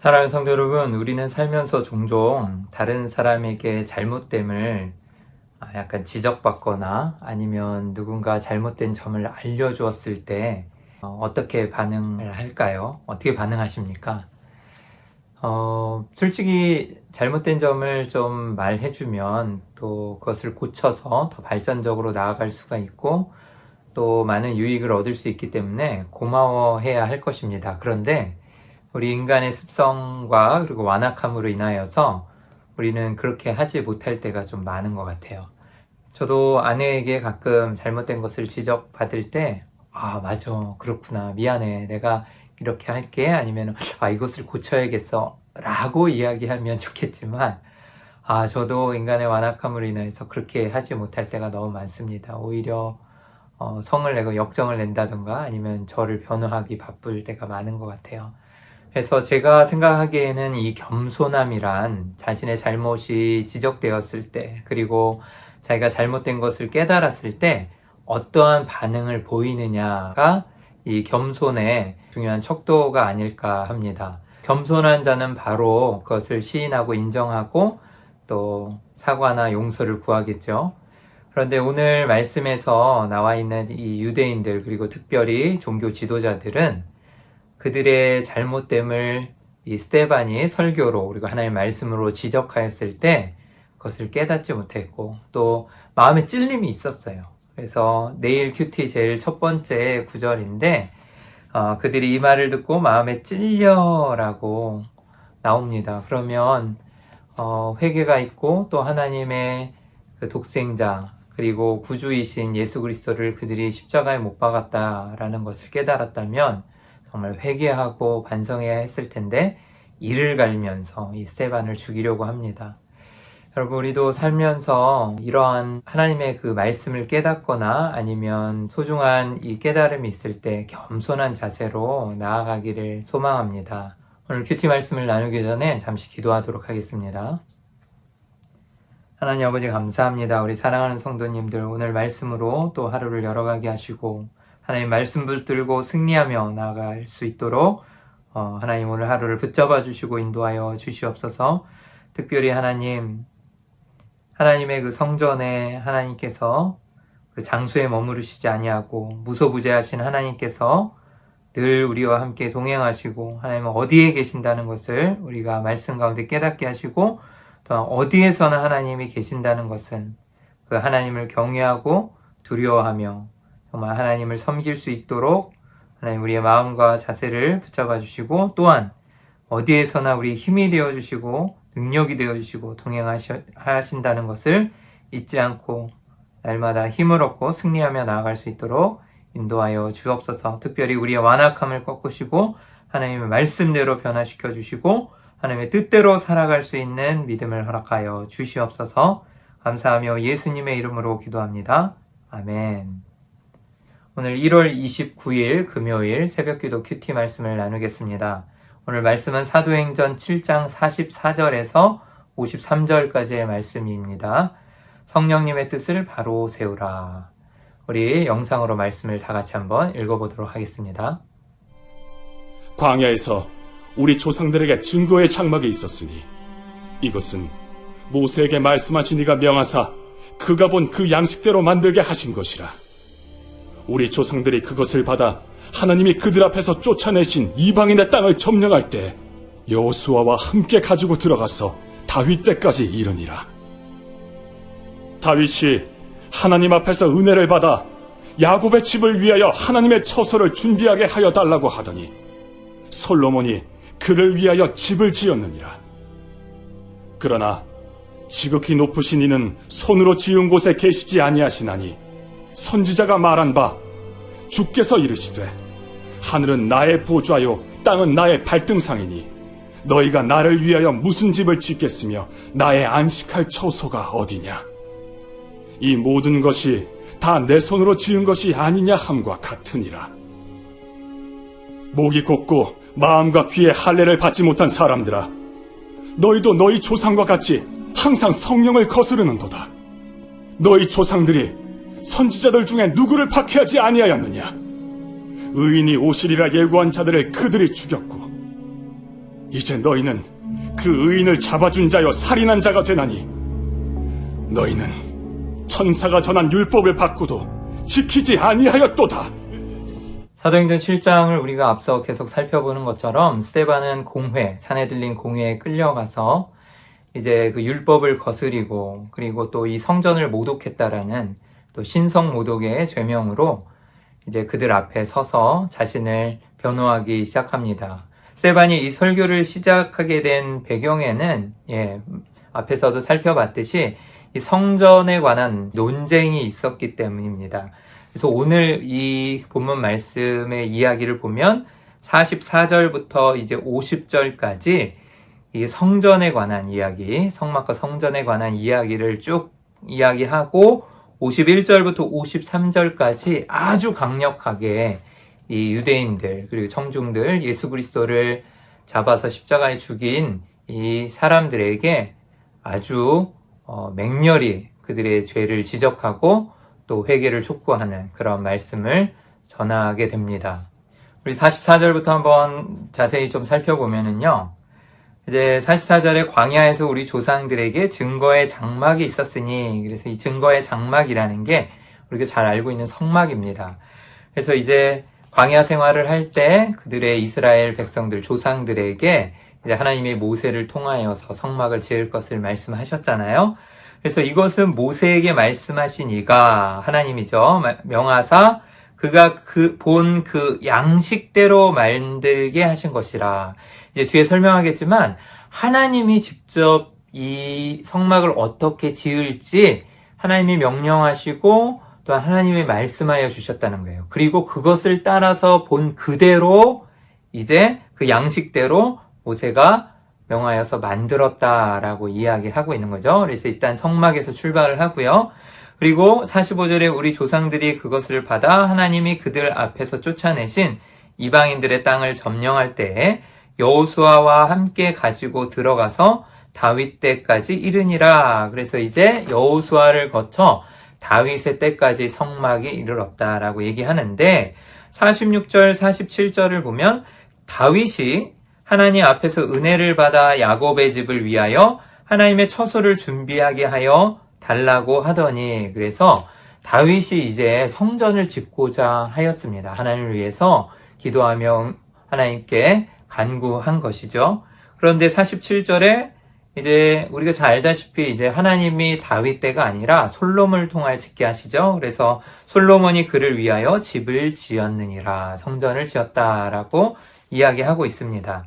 사랑하는 성도 여러분, 우리는 살면서 종종 다른 사람에게 잘못됨을 약간 지적받거나 아니면 누군가 잘못된 점을 알려주었을 때 어떻게 반응을 할까요? 어떻게 반응하십니까? 솔직히 잘못된 점을 좀 말해주면 또 그것을 고쳐서 더 발전적으로 나아갈 수가 있고 또 많은 유익을 얻을 수 있기 때문에 고마워해야 할 것입니다. 그런데 우리 인간의 습성과 그리고 완악함으로 인하여서 우리는 그렇게 하지 못할 때가 좀 많은 것 같아요. 저도 아내에게 가끔 잘못된 것을 지적받을 때, 맞아. 그렇구나. 미안해. 내가 이렇게 할게. 아니면, 이것을 고쳐야겠어. 라고 이야기하면 좋겠지만, 저도 인간의 완악함으로 인해서 그렇게 하지 못할 때가 너무 많습니다. 오히려, 성을 내고 역정을 낸다든가 아니면 저를 변호하기 바쁠 때가 많은 것 같아요. 그래서 제가 생각하기에는 이 겸손함이란 자신의 잘못이 지적되었을 때, 그리고 자기가 잘못된 것을 깨달았을 때 어떠한 반응을 보이느냐가 이 겸손의 중요한 척도가 아닐까 합니다. 겸손한 자는 바로 그것을 시인하고 인정하고 또 사과나 용서를 구하겠죠. 그런데 오늘 말씀에서 나와 있는 이 유대인들 그리고 특별히 종교 지도자들은 그들의 잘못됨을 이 스테반이 설교로 그리고 하나님의 말씀으로 지적하였을 때 그것을 깨닫지 못했고 또 마음에 찔림이 있었어요. 그래서 내일 큐티 제일 첫 번째 구절인데 그들이 이 말을 듣고 마음에 찔려라고 나옵니다. 그러면 회개가 있고 또 하나님의 그 독생자 그리고 구주이신 예수 그리스도를 그들이 십자가에 못 박았다라는 것을 깨달았다면 정말 회개하고 반성해야 했을 텐데 이를 갈면서 이 스테반을 죽이려고 합니다. 여러분, 우리도 살면서 이러한 하나님의 그 말씀을 깨닫거나 아니면 소중한 이 깨달음이 있을 때 겸손한 자세로 나아가기를 소망합니다. 오늘 큐티 말씀을 나누기 전에 잠시 기도하도록 하겠습니다. 하나님 아버지 감사합니다. 우리 사랑하는 성도님들 오늘 말씀으로 또 하루를 열어가게 하시고 하나님 말씀 붙들고 승리하며 나아갈 수 있도록 하나님 오늘 하루를 붙잡아 주시고 인도하여 주시옵소서. 특별히 하나님의 그 성전에 하나님께서 그 장소에 머무르시지 아니하고 무소부재하신 하나님께서 늘 우리와 함께 동행하시고 하나님은 어디에 계신다는 것을 우리가 말씀 가운데 깨닫게 하시고 또 어디에서나 하나님이 계신다는 것은 그 하나님을 경외하고 두려워하며 정말 하나님을 섬길 수 있도록 하나님 우리의 마음과 자세를 붙잡아 주시고 또한 어디에서나 우리 힘이 되어 주시고 능력이 되어 주시고 동행하신다는 것을 잊지 않고 날마다 힘을 얻고 승리하며 나아갈 수 있도록 인도하여 주옵소서. 특별히 우리의 완악함을 꺾으시고 하나님의 말씀대로 변화시켜 주시고 하나님의 뜻대로 살아갈 수 있는 믿음을 허락하여 주시옵소서. 감사하며 예수님의 이름으로 기도합니다. 아멘. 오늘 1월 29일 금요일 새벽기도 큐티 말씀을 나누겠습니다. 오늘 말씀은 사도행전 7장 44절에서 53절까지의 말씀입니다. 성령님의 뜻을 바로 세우라. 우리 영상으로 말씀을 다 같이 한번 읽어보도록 하겠습니다. 광야에서 우리 조상들에게 증거의 장막이 있었으니 이것은 모세에게 말씀하신 이가 명하사 그가 본 그 양식대로 만들게 하신 것이라. 우리 조상들이 그것을 받아 하나님이 그들 앞에서 쫓아내신 이방인의 땅을 점령할 때 여호수아와 함께 가지고 들어가서 다윗 때까지 이르니라. 다윗이 하나님 앞에서 은혜를 받아 야곱의 집을 위하여 하나님의 처소를 준비하게 하여 달라고 하더니 솔로몬이 그를 위하여 집을 지었느니라. 그러나 지극히 높으신 이는 손으로 지은 곳에 계시지 아니하시나니 선지자가 말한 바 주께서 이르시되 하늘은 나의 보좌요 땅은 나의 발등상이니 너희가 나를 위하여 무슨 집을 짓겠으며 나의 안식할 처소가 어디냐. 이 모든 것이 다 내 손으로 지은 것이 아니냐 함과 같으니라. 목이 곧고 마음과 귀에 할례를 받지 못한 사람들아, 너희도 너희 조상과 같이 항상 성령을 거스르는도다. 너희 조상들이 선지자들 중에 누구를 박해하지 아니하였느냐. 의인이 오시리라 예고한 자들을 그들이 죽였고 이제 너희는 그 의인을 잡아준 자여 살인한 자가 되나니 너희는 천사가 전한 율법을 받고도 지키지 아니하였도다. 사도행전 7장을 우리가 앞서 계속 살펴보는 것처럼 스데반은 사내들린 공회에 끌려가서 이제 그 율법을 거스리고 그리고 또 이 성전을 모독했다라는 또 신성 모독의 죄명으로 이제 그들 앞에 서서 자신을 변호하기 시작합니다. 스데반이 이 설교를 시작하게 된 배경에는 앞에서도 살펴봤듯이 이 성전에 관한 논쟁이 있었기 때문입니다. 그래서 오늘 이 본문 말씀의 이야기를 보면 44절부터 이제 50절까지 이 성전에 관한 이야기, 성막과 성전에 관한 이야기를 쭉 이야기하고 51절부터 53절까지 아주 강력하게 이 유대인들 그리고 청중들 예수 그리스도를 잡아서 십자가에 죽인 이 사람들에게 아주 맹렬히 그들의 죄를 지적하고 또 회개를 촉구하는 그런 말씀을 전하게 됩니다. 우리 44절부터 한번 자세히 좀 살펴보면은요. 이제 44절에 광야에서 우리 조상들에게 증거의 장막이 있었으니, 그래서 이 증거의 장막이라는 게 우리가 잘 알고 있는 성막입니다. 그래서 이제 광야 생활을 할 때 그들의 이스라엘 백성들, 조상들에게 이제 하나님이 모세를 통하여서 성막을 지을 것을 말씀하셨잖아요. 그래서 이것은 모세에게 말씀하신 이가 하나님이죠. 명하사 그가 본 그 양식대로 만들게 하신 것이라. 이제 뒤에 설명하겠지만 하나님이 직접 이 성막을 어떻게 지을지 하나님이 명령하시고 또 하나님이 말씀하여 주셨다는 거예요. 그리고 그것을 따라서 본 그대로 이제 그 양식대로 모세가 명하여서 만들었다라고 이야기하고 있는 거죠. 그래서 일단 성막에서 출발을 하고요. 그리고 45절에 우리 조상들이 그것을 받아 하나님이 그들 앞에서 쫓아내신 이방인들의 땅을 점령할 때에 여호수아와 함께 가지고 들어가서 다윗 때까지 이르니라. 그래서 이제 여호수아를 거쳐 다윗의 때까지 성막이 이르렀다라고 얘기하는데 46절, 47절을 보면 다윗이 하나님 앞에서 은혜를 받아 야곱의 집을 위하여 하나님의 처소를 준비하게 하여 달라고 하더니, 그래서 다윗이 이제 성전을 짓고자 하였습니다. 하나님을 위해서 기도하며 하나님께 간구한 것이죠. 그런데 47절에 이제 우리가 잘 알다시피 이제 하나님이 다윗 때가 아니라 솔로몬을 통하여 짓게 하시죠. 그래서 솔로몬이 그를 위하여 집을 지었느니라, 성전을 지었다라고 이야기하고 있습니다.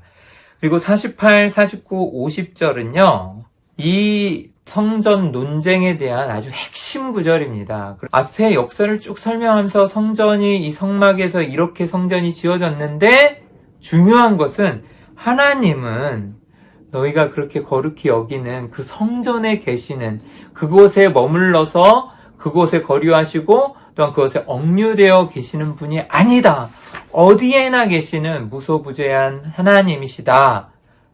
그리고 48, 49, 50절은요, 이 성전 논쟁에 대한 아주 핵심 구절입니다. 앞에 역사를 쭉 설명하면서 성전이 이 성막에서 이렇게 성전이 지어졌는데 중요한 것은 하나님은 너희가 그렇게 거룩히 여기는 그 성전에 계시는 그곳에 머물러서 그곳에 거류하시고 또한 그것에 억류되어 계시는 분이 아니다. 어디에나 계시는 무소부재한 하나님이시다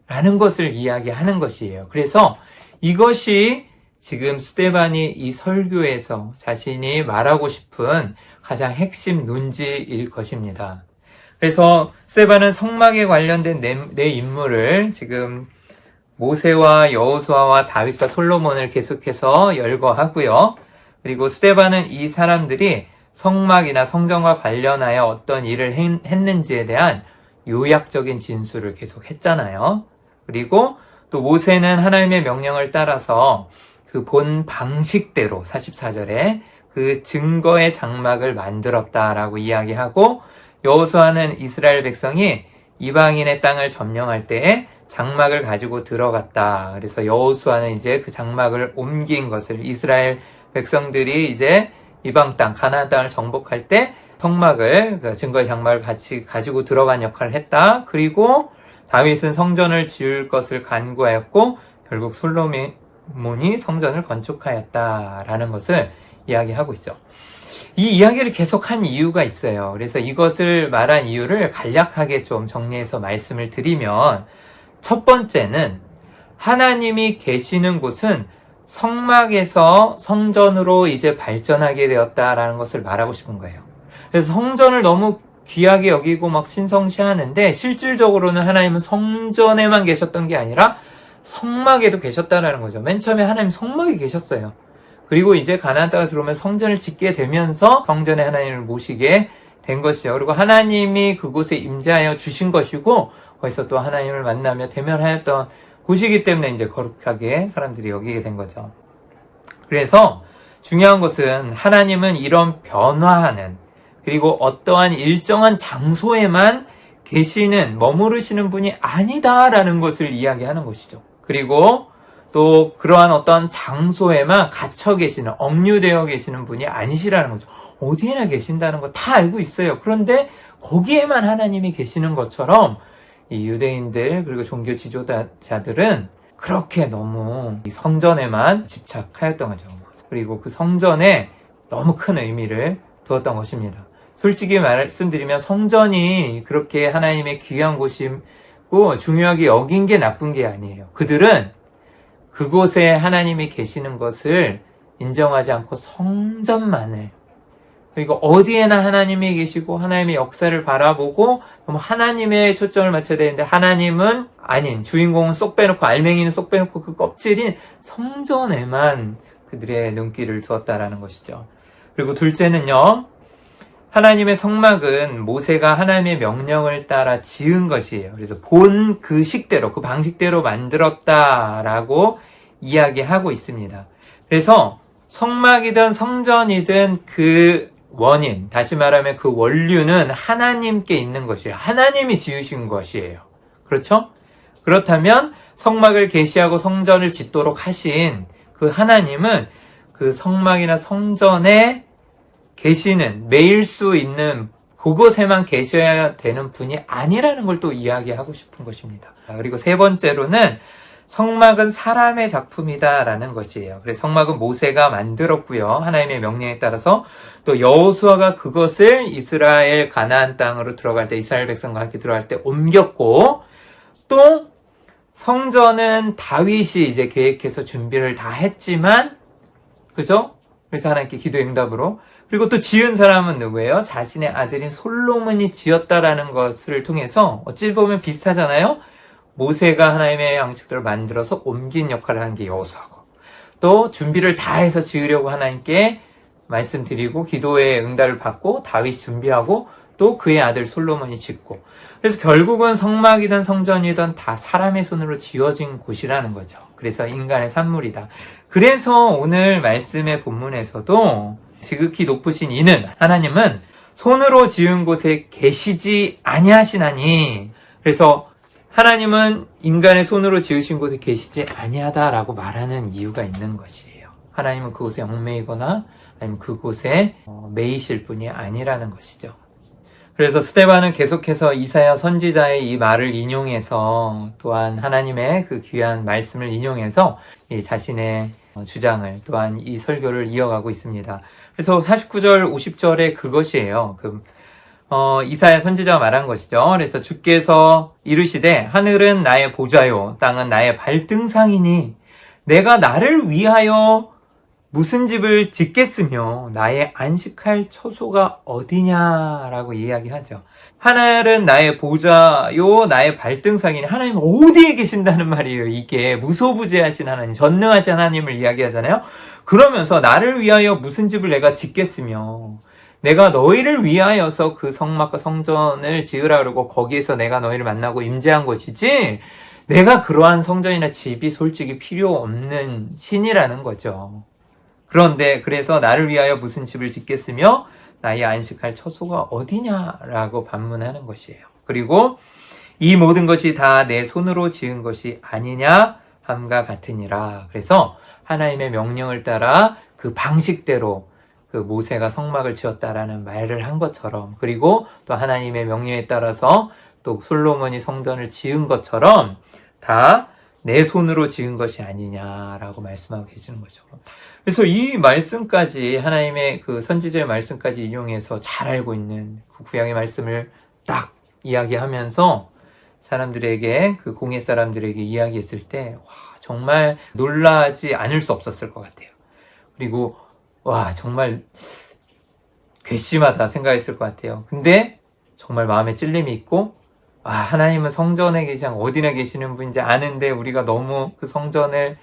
라는 것을 이야기하는 것이에요. 그래서 이것이 지금 스데반이 이 설교에서 자신이 말하고 싶은 가장 핵심 논지일 것입니다. 그래서 스데반은 성막에 관련된 네 인물을 지금 모세와 여호수아와 다윗과 솔로몬을 계속해서 열거하고요. 그리고 스데반은 이 사람들이 성막이나 성전과 관련하여 어떤 일을 했는지에 대한 요약적인 진술을 계속 했잖아요. 그리고 또 모세는 하나님의 명령을 따라서 그 본 방식대로 44절에 그 증거의 장막을 만들었다라고 이야기하고, 여호수아는 이스라엘 백성이 이방인의 땅을 점령할 때에 장막을 가지고 들어갔다. 그래서 여호수아는 이제 그 장막을 옮긴 것을, 이스라엘 백성들이 이제 이방 땅, 가나안 땅을 정복할 때 성막을, 그 증거의 장막을 같이 가지고 들어간 역할을 했다. 그리고 다윗은 성전을 지을 것을 간구하였고 결국 솔로몬이 성전을 건축하였다라는 것을 이야기하고 있죠. 이 이야기를 계속한 이유가 있어요. 그래서 이것을 말한 이유를 간략하게 좀 정리해서 말씀을 드리면, 첫 번째는 하나님이 계시는 곳은 성막에서 성전으로 이제 발전하게 되었다라는 것을 말하고 싶은 거예요. 그래서 성전을 너무 귀하게 여기고 막 신성시하는데 실질적으로는 하나님은 성전에만 계셨던 게 아니라 성막에도 계셨다라는 거죠. 맨 처음에 하나님 성막에 계셨어요. 그리고 이제 가나안 땅에 들어오면 성전을 짓게 되면서 성전에 하나님을 모시게 된 것이죠. 그리고 하나님이 그곳에 임재하여 주신 것이고 거기서 또 하나님을 만나며 대면하였던 곳이기 때문에 이제 거룩하게 사람들이 여기게 된 거죠. 그래서 중요한 것은 하나님은 이런 변화하는 그리고 어떠한 일정한 장소에만 계시는 머무르시는 분이 아니다라는 것을 이야기하는 것이죠. 그리고 또 그러한 어떤 장소에만 갇혀 계시는 억류되어 계시는 분이 아니시라는 거죠. 어디에나 계신다는 거 다 알고 있어요. 그런데 거기에만 하나님이 계시는 것처럼 이 유대인들 그리고 종교 지도자들은 그렇게 너무 이 성전에만 집착하였던 거죠. 그리고 그 성전에 너무 큰 의미를 두었던 것입니다. 솔직히 말씀드리면 성전이 그렇게 하나님의 귀한 곳이고 중요하게 여긴 게 나쁜 게 아니에요. 그들은 그곳에 하나님이 계시는 것을 인정하지 않고 성전만을, 그리고 어디에나 하나님이 계시고 하나님의 역사를 바라보고 하나님의 초점을 맞춰야 되는데 하나님은 아닌, 주인공은 쏙 빼놓고 알맹이는 쏙 빼놓고 그 껍질인 성전에만 그들의 눈길을 두었다라는 것이죠. 그리고 둘째는요, 하나님의 성막은 모세가 하나님의 명령을 따라 지은 것이에요. 그래서 본 그 식대로, 그 방식대로 만들었다라고 이야기하고 있습니다. 그래서 성막이든 성전이든 그 원인, 다시 말하면 그 원류는 하나님께 있는 것이에요. 하나님이 지으신 것이에요. 그렇죠? 그렇다면 성막을 계시하고 성전을 짓도록 하신 그 하나님은 그 성막이나 성전에 계시는, 매일 수 있는 그곳에만 계셔야 되는 분이 아니라는 걸 또 이야기하고 싶은 것입니다. 그리고 세 번째로는 성막은 사람의 작품이다라는 것이에요. 그래서 성막은 모세가 만들었고요. 하나님의 명령에 따라서 또 여호수아가 그것을 이스라엘 가나안 땅으로 들어갈 때, 이스라엘 백성과 함께 들어갈 때 옮겼고, 또 성전은 다윗이 이제 계획해서 준비를 다 했지만, 그죠? 그래서 하나님께 기도 응답으로, 그리고 또 지은 사람은 누구예요? 자신의 아들인 솔로몬이 지었다라는 것을 통해서 어찌 보면 비슷하잖아요? 모세가 하나님의 양식들을 만들어서 옮긴 역할을 한 게 여호수아고, 또 준비를 다 해서 지으려고 하나님께 말씀드리고 기도의 응답을 받고 다윗이 준비하고 또 그의 아들 솔로몬이 짓고, 그래서 결국은 성막이든 성전이든 다 사람의 손으로 지어진 곳이라는 거죠. 그래서 인간의 산물이다. 그래서 오늘 말씀의 본문에서도 지극히 높으신 이는, 하나님은 손으로 지은 곳에 계시지 아니하시나니, 그래서 하나님은 인간의 손으로 지으신 곳에 계시지 아니하다라고 말하는 이유가 있는 것이에요. 하나님은 그곳에 얽매이거나 아니면 그곳에 매이실 분이 아니라는 것이죠. 그래서 스데반은 계속해서 이사야 선지자의 이 말을 인용해서, 또한 하나님의 그 귀한 말씀을 인용해서 이 자신의 주장을, 또한 이 설교를 이어가고 있습니다. 그래서 49절, 50절에 그것이에요. 이사야 선지자가 말한 것이죠. 그래서 주께서 이르시되 하늘은 나의 보좌요 땅은 나의 발등상이니 내가 나를 위하여 무슨 집을 짓겠으며 나의 안식할 처소가 어디냐라고 이야기하죠. 하늘은 나의 보좌요 나의 발등상이니, 하나님 어디에 계신다는 말이에요. 이게 무소부재하신 하나님, 전능하신 하나님을 이야기하잖아요. 그러면서 나를 위하여 무슨 집을 내가 짓겠으며, 내가 너희를 위하여서 그 성막과 성전을 지으라 그러고 거기에서 내가 너희를 만나고 임재한 것이지, 내가 그러한 성전이나 집이 솔직히 필요 없는 신이라는 거죠. 그런데 그래서 나를 위하여 무슨 집을 짓겠으며 나의 안식할 처소가 어디냐라고 반문하는 것이에요. 그리고 이 모든 것이 다 내 손으로 지은 것이 아니냐 함과 같으니라. 그래서 하나님의 명령을 따라 그 방식대로 그 모세가 성막을 지었다라는 말을 한 것처럼, 그리고 또 하나님의 명령에 따라서 또 솔로몬이 성전을 지은 것처럼 다 내 손으로 지은 것이 아니냐라고 말씀하고 계시는 거죠. 그래서 이 말씀까지, 하나님의 그 선지자의 말씀까지 인용해서 잘 알고 있는 그 구약의 말씀을 딱 이야기하면서 사람들에게, 그 공예 사람들에게 이야기했을 때, 와, 정말 놀라지 않을 수 없었을 것 같아요. 그리고 와, 정말 괘씸하다 생각했을 것 같아요. 근데 정말 마음에 찔림이 있고, 하나님은 성전에 계시지 어디나 계시는 분인지 아는데 우리가 너무 그 성전을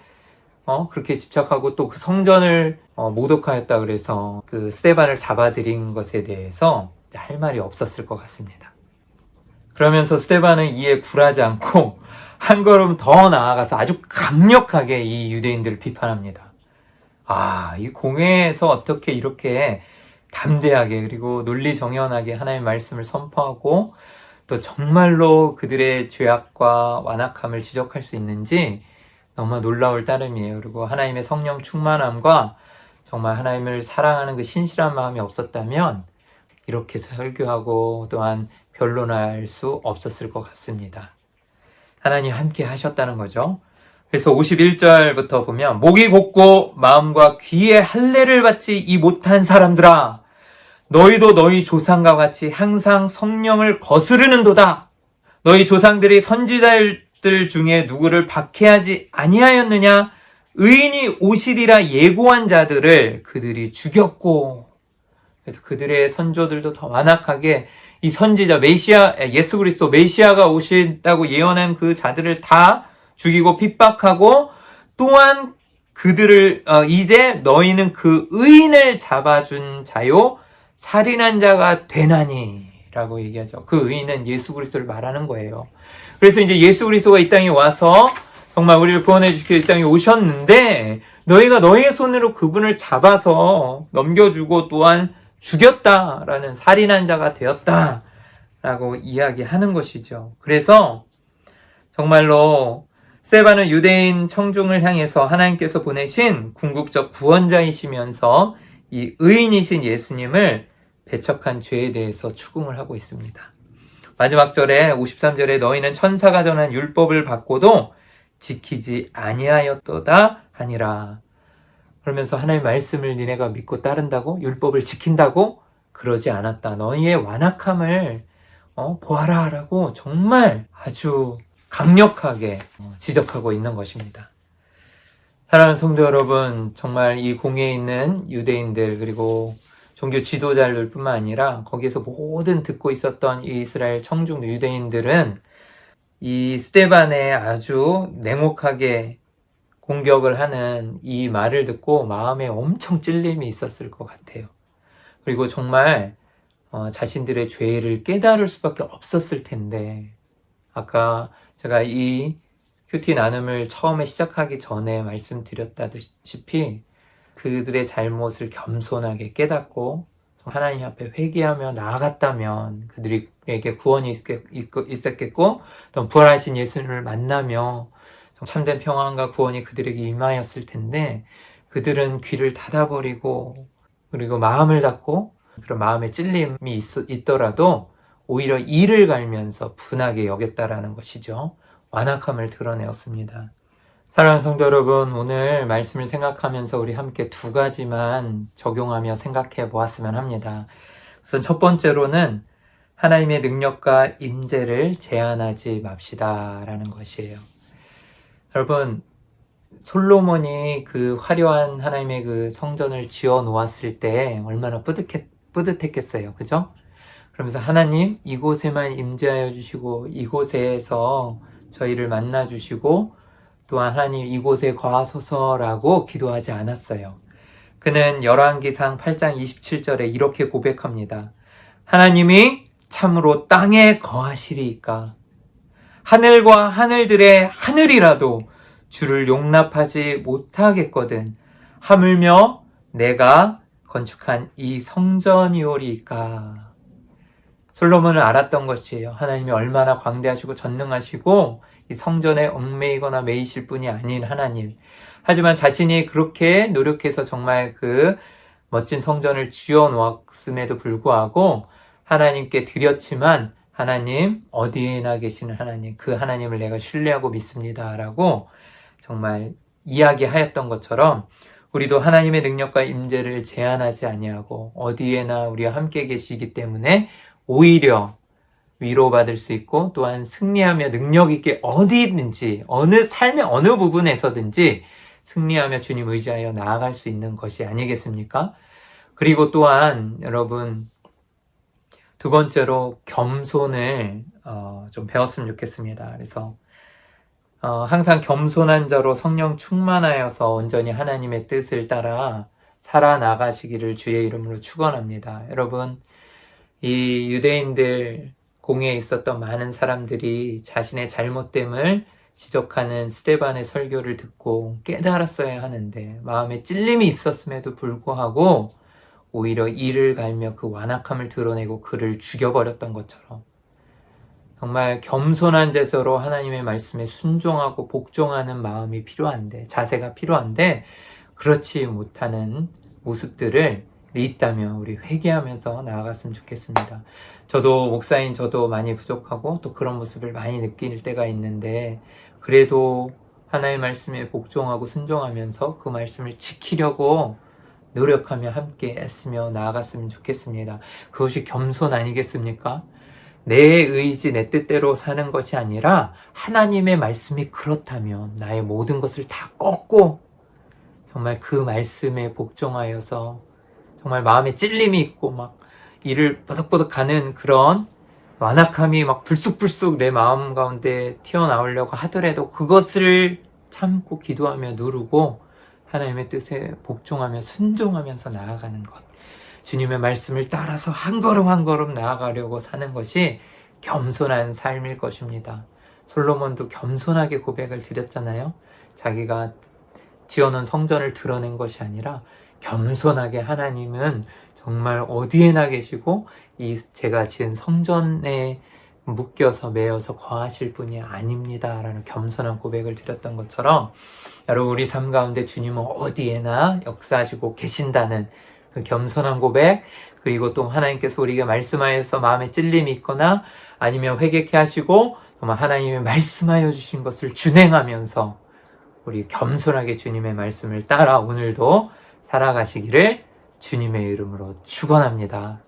그렇게 집착하고 또 그 성전을 모독하였다 그래서 그 스데반을 잡아들인 것에 대해서 할 말이 없었을 것 같습니다. 그러면서 스데반은 이에 굴하지 않고 한 걸음 더 나아가서 아주 강력하게 이 유대인들을 비판합니다. 이 공회에서 어떻게 이렇게 담대하게 그리고 논리정연하게 하나님의 말씀을 선포하고 또 정말로 그들의 죄악과 완악함을 지적할 수 있는지 너무 놀라울 따름이에요. 그리고 하나님의 성령 충만함과 정말 하나님을 사랑하는 그 신실한 마음이 없었다면 이렇게 설교하고 또한 변론할 수 없었을 것 같습니다. 하나님 함께 하셨다는 거죠. 그래서 51절부터 보면 목이 곧고 마음과 귀에 할례를 받지 이 못한 사람들아, 너희도 너희 조상과 같이 항상 성령을 거스르는도다. 너희 조상들이 선지자들 중에 누구를 박해하지 아니하였느냐? 의인이 오시리라 예고한 자들을 그들이 죽였고, 그래서 그들의 선조들도 더 완악하게 이 선지자 예수 그리스도 메시아가 오신다고 예언한 그 자들을 다 죽이고 핍박하고, 또한 그들을 이제 너희는 그 의인을 잡아준 자요 살인한 자가 되나니 라고 얘기하죠. 그 의인은 예수 그리스도를 말하는 거예요. 그래서 이제 예수 그리스도가 이 땅에 와서 정말 우리를 구원해 주시기 이 땅에 오셨는데, 너희가 너희의 손으로 그분을 잡아서 넘겨주고 또한 죽였다라는 살인한 자가 되었다라고 이야기하는 것이죠. 그래서 정말로 스데반은 유대인 청중을 향해서 하나님께서 보내신 궁극적 구원자이시면서 이 의인이신 예수님을 배척한 죄에 대해서 추궁을 하고 있습니다. 마지막 절에 53절에 너희는 천사가 전한 율법을 받고도 지키지 아니하였도다 하니라. 그러면서 하나님의 말씀을 니네가 믿고 따른다고? 율법을 지킨다고? 그러지 않았다. 너희의 완악함을 보아라 라고 정말 아주 강력하게 지적하고 있는 것입니다. 사랑하는 성도 여러분, 정말 이 공회에 있는 유대인들 그리고 종교 지도자들 뿐만 아니라 거기에서 모든 듣고 있었던 이 이스라엘 청중들 유대인들은 이 스데반의 아주 냉혹하게 공격을 하는 이 말을 듣고 마음에 엄청 찔림이 있었을 것 같아요. 그리고 정말 자신들의 죄를 깨달을 수밖에 없었을 텐데, 아까 제가 이 큐티 나눔을 처음에 시작하기 전에 말씀드렸다시피 그들의 잘못을 겸손하게 깨닫고 하나님 앞에 회개하며 나아갔다면 그들에게 구원이 있었겠고, 또 부활하신 예수님을 만나며 참된 평안과 구원이 그들에게 임하였을 텐데, 그들은 귀를 닫아버리고 그리고 마음을 닫고 그런 마음의 찔림이 있더라도 오히려 이를 갈면서 분하게 여겼다라는 것이죠. 완악함을 드러내었습니다. 사랑하는 성도 여러분, 오늘 말씀을 생각하면서 우리 함께 두 가지만 적용하며 생각해 보았으면 합니다. 우선 첫 번째로는 하나님의 능력과 임재를 제한하지 맙시다라는 것이에요. 여러분, 솔로몬이 그 화려한 하나님의 그 성전을 지어 놓았을 때 얼마나 뿌듯했겠어요. 그죠? 그러면서 하나님 이곳에만 임재하여 주시고 이곳에서 저희를 만나 주시고 또한 하나님 이곳에 거하소서라고 기도하지 않았어요. 그는 열왕기상 8장 27절에 이렇게 고백합니다. 하나님이 참으로 땅에 거하시리이까 하늘과 하늘들의 하늘이라도 주를 용납하지 못하겠거든 하물며 내가 건축한 이 성전이오리이까. 솔로몬은 알았던 것이에요. 하나님이 얼마나 광대하시고 전능하시고 이 성전에 얽매이거나 매이실 분이 아닌 하나님. 하지만 자신이 그렇게 노력해서 정말 그 멋진 성전을 지어 놓았음에도 불구하고 하나님께 드렸지만, 하나님 어디에나 계시는 하나님, 그 하나님을 내가 신뢰하고 믿습니다 라고 정말 이야기하였던 것처럼 우리도 하나님의 능력과 임재를 제한하지 아니하고 어디에나 우리와 함께 계시기 때문에 오히려 위로받을 수 있고 또한 승리하며 능력 있게 어디든지 삶의 어느 부분에서든지 승리하며 주님 의지하여 나아갈 수 있는 것이 아니겠습니까? 그리고 또한 여러분, 두 번째로 겸손을 좀 배웠으면 좋겠습니다. 그래서 항상 겸손한 자로 성령 충만하여서 온전히 하나님의 뜻을 따라 살아나가시기를 주의 이름으로 축원합니다. 여러분, 이 유대인들 공회에 있었던 많은 사람들이 자신의 잘못됨을 지적하는 스데반의 설교를 듣고 깨달았어야 하는데 마음에 찔림이 있었음에도 불구하고 오히려 이를 갈며 그 완악함을 드러내고 그를 죽여버렸던 것처럼 정말 겸손한 자세로 하나님의 말씀에 순종하고 복종하는 마음이 필요한데, 자세가 필요한데 그렇지 못하는 모습들을 있다면 우리 회개하면서 나아갔으면 좋겠습니다. 저도 목사인 저도 많이 부족하고 또 그런 모습을 많이 느낄 때가 있는데, 그래도 하나님의 말씀에 복종하고 순종하면서 그 말씀을 지키려고 노력하며 함께 애쓰며 나아갔으면 좋겠습니다. 그것이 겸손 아니겠습니까? 내 의지, 내 뜻대로 사는 것이 아니라 하나님의 말씀이 그렇다면 나의 모든 것을 다 꺾고 정말 그 말씀에 복종하여서 정말 마음에 찔림이 있고 막 이를 버덕버덕 가는 그런 완악함이 막 불쑥불쑥 내 마음 가운데 튀어나오려고 하더라도 그것을 참고 기도하며 누르고 하나님의 뜻에 복종하며 순종하면서 나아가는 것, 주님의 말씀을 따라서 한 걸음 한 걸음 나아가려고 사는 것이 겸손한 삶일 것입니다. 솔로몬도 겸손하게 고백을 드렸잖아요. 자기가 지어놓은 성전을 드러낸 것이 아니라 겸손하게 하나님은 정말 어디에나 계시고 이 제가 지은 성전에 묶여서 매여서 거하실 분이 아닙니다 라는 겸손한 고백을 드렸던 것처럼, 여러분 우리 삶 가운데 주님은 어디에나 역사하시고 계신다는 그 겸손한 고백, 그리고 또 하나님께서 우리에게 말씀하여서 마음에 찔림이 있거나 아니면 회개케 하시고 정말 하나님이 말씀하여 주신 것을 준행하면서 우리 겸손하게 주님의 말씀을 따라 오늘도 살아가시기를 주님의 이름으로 축원합니다.